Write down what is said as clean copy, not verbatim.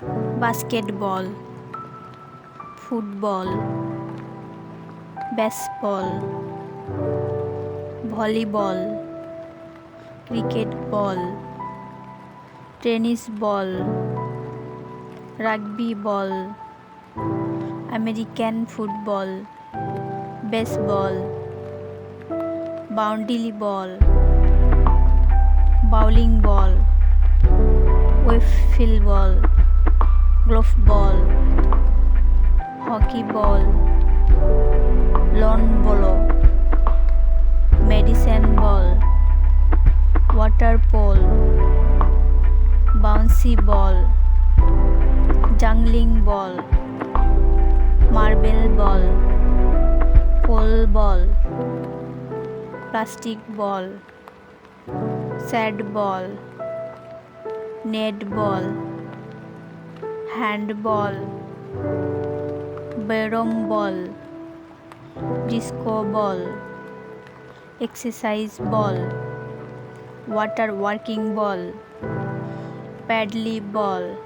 basketball, football, baseball, volleyball, cricket ball, tennis ball, rugby ball, American football, baseball, boundary ball, bowling ball, wiffleball, glove ball, hockey ball, lawn polo, medicine ball, water polo, bouncy ball, jungling ball, marble ball, pole ball, plastic ball, sad ball, net ball, handball, barroom ball, disco ball, exercise ball, water working ball, paddly ball,